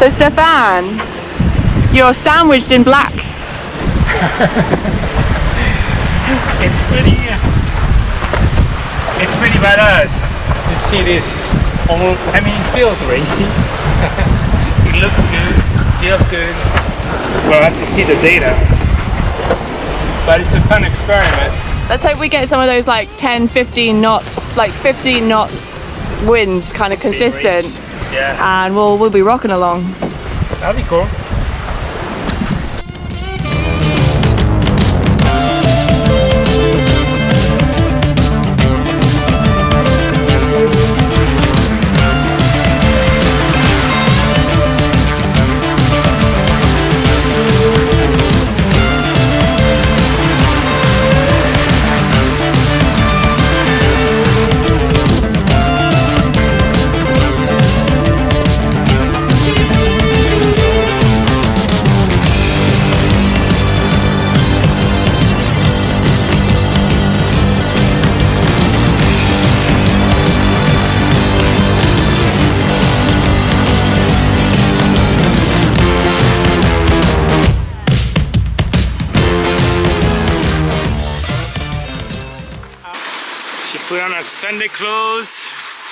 So Stephane, you're sandwiched in black. It's pretty badass to see this. I mean, it feels racy. It looks good, feels good. We'll have to see the data, but it's a fun experiment. Let's hope we get some of those like 10, 15 knots, like 15 knot winds, kind of consistent. Yeah. And we'll be rocking along. That'd be cool. Put on our Sunday clothes,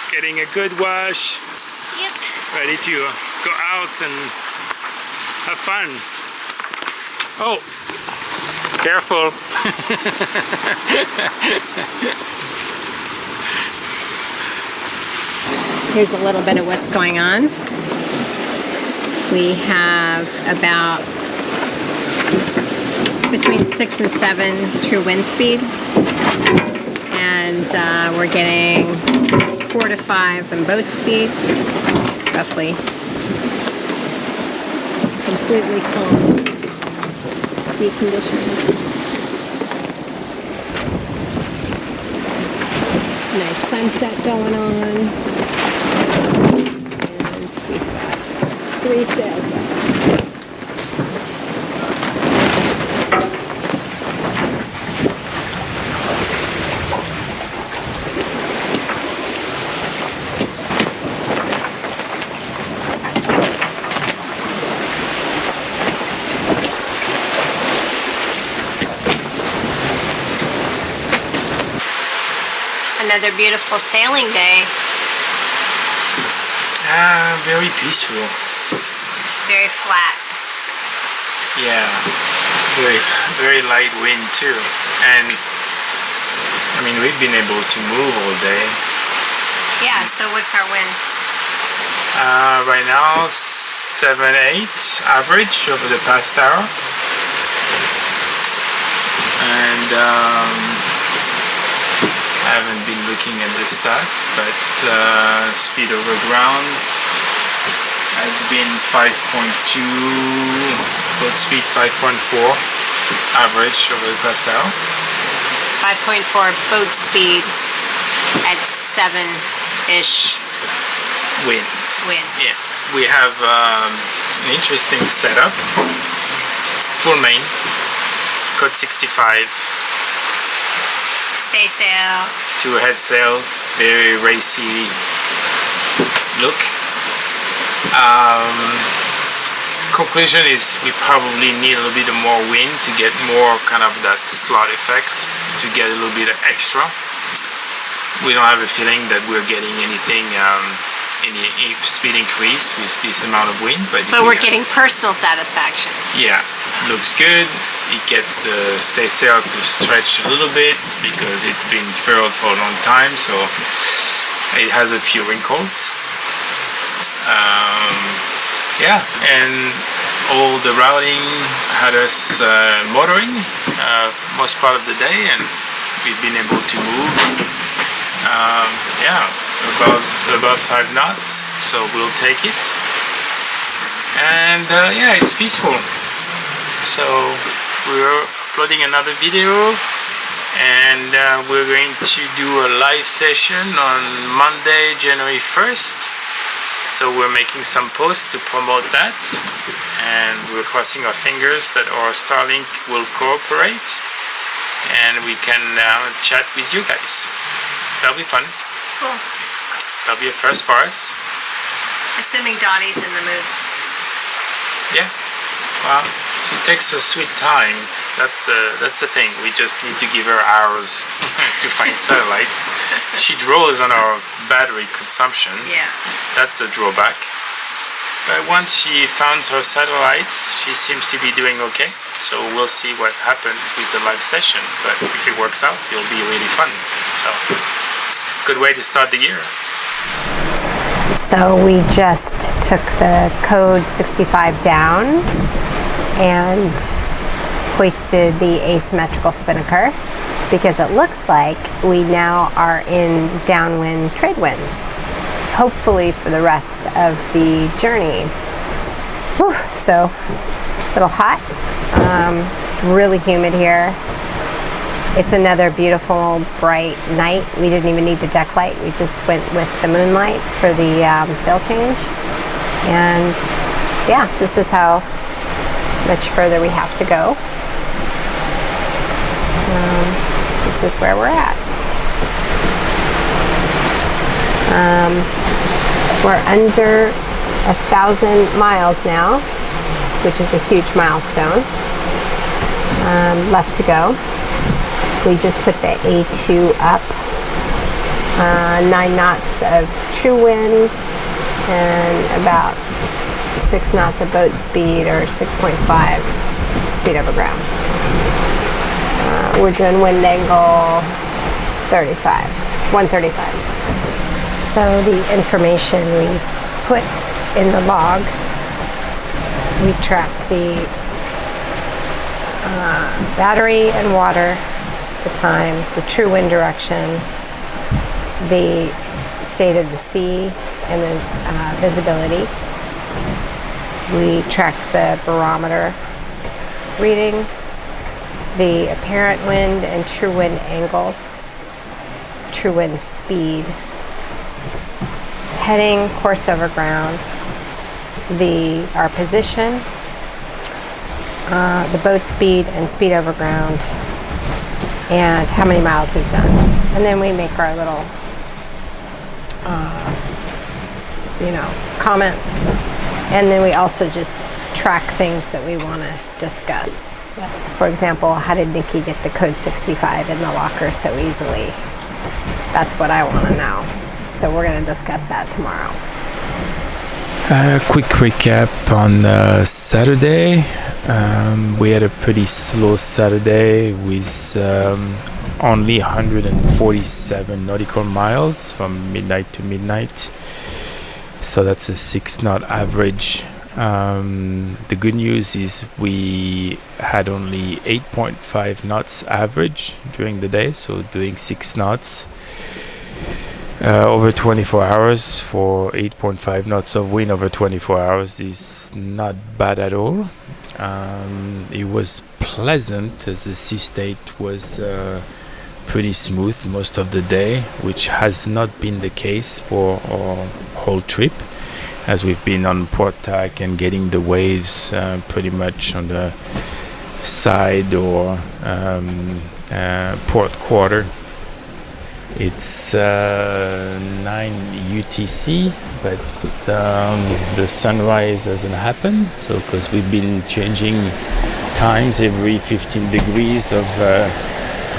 getting a good wash. Yep. Ready to go out and have fun. Oh, careful. Here's a little bit of what's going on. We have about between 6 and 7 true wind speed. And we're getting 4 to 5 in boat speed, roughly. Completely calm sea conditions. Nice sunset going on. And we've got 3 sails up. Another beautiful sailing day. Very peaceful. Very flat. Yeah, very light wind too. And I mean, we've been able to move all day. Yeah, so what's our wind? Right now, 7-8 average over the past hour. And I haven't been looking at the stats, but speed over ground has been 5.2, boat speed 5.4 average over the past hour. 5.4 boat speed at 7-ish Wind. Yeah, we have an interesting setup. Full main, code 65. Staysail. 2 head sails, very racy look. Conclusion is we probably need a little bit more wind to get more kind of that slot effect, to get a little bit extra. We don't have a feeling that we're getting anything, any speed increase with this amount of wind. But we're getting personal satisfaction. Yeah, looks good. It gets the staysail to stretch a little bit because it's been furled for a long time, so it has a few wrinkles. Yeah, and all the routing had us motoring most part of the day, and we've been able to move. Yeah, above 5 knots, so we'll take it. And yeah, it's peaceful. So we're uploading another video, and we're going to do a live session on Monday, January 1st. So we're making some posts to promote that, and we're crossing our fingers that our Starlink will cooperate and we can chat with you guys. That'll be fun. Cool. That'll be a first for us. Assuming Dottie's in the mood. Yeah, well, she takes her sweet time. That's the thing. We just need to give her hours to find satellites. She draws on our battery consumption. Yeah. That's the drawback. But once she finds her satellites, she seems to be doing okay. So we'll see what happens with the live session. But if it works out, it'll be really fun. So, good way to start the year. So we just took the code 65 down and hoisted the asymmetrical spinnaker because it looks like we now are in downwind trade winds, hopefully for the rest of the journey. Whew, so a little hot. It's really humid here. It's another beautiful bright night. We didn't even need the deck light. We just went with the moonlight for the sail change. And yeah, this is how much further we have to go. This is where we're at. We're under 1,000 miles now, which is a huge milestone. Left to go. We just put the A2 up. 9 knots of true wind and about 6 knots of boat speed, or 6.5 speed over ground. We're doing wind angle 135. So the information we put in the log, we track the battery and water, the time, the true wind direction, the state of the sea, and the visibility. We track the barometer reading, the apparent wind and true wind angles, true wind speed, heading, course over ground, our position, the boat speed and speed over ground, and how many miles we've done. And then we make our little comments, and then we also just track things that we want to discuss. For example, how did Nikki get the code 65 in the locker so easily? That's what I want to know. So we're going to discuss that tomorrow. Quick recap on Saturday. We had a pretty slow Saturday with only 147 nautical miles from midnight to midnight. So that's a 6-knot average. The good news is we had only 8.5 knots average during the day, so doing 6 knots over 24 hours for 8.5 knots of wind over 24 hours is not bad at all. It was pleasant as the sea state was pretty smooth most of the day, which has not been the case for our whole trip, as we've been on port tack and getting the waves pretty much on the side or port quarter. It's 9 UTC, but the sunrise hasn't happened, so because we've been changing times every 15 degrees of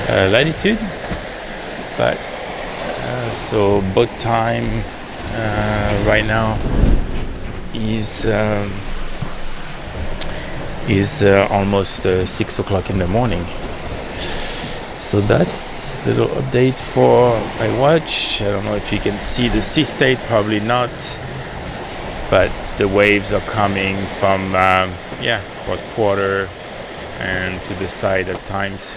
latitude, but so boat time right now is almost 6 o'clock in the morning. So that's a little update for my watch. I don't know if you can see the sea state, probably not, but the waves are coming from port quarter and to the side at times.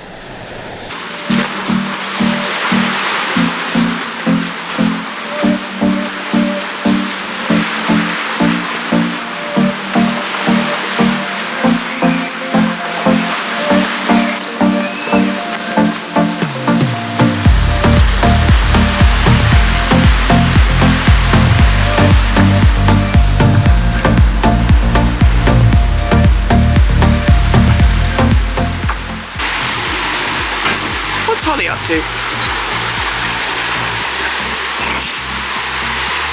Up to?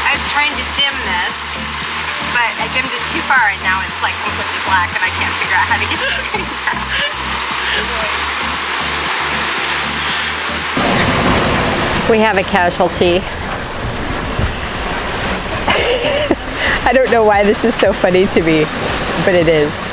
I was trying to dim this, but I dimmed it too far and now it's like completely black and I can't figure out how to get the screen back. We have a casualty. I don't know why this is so funny to me, but it is.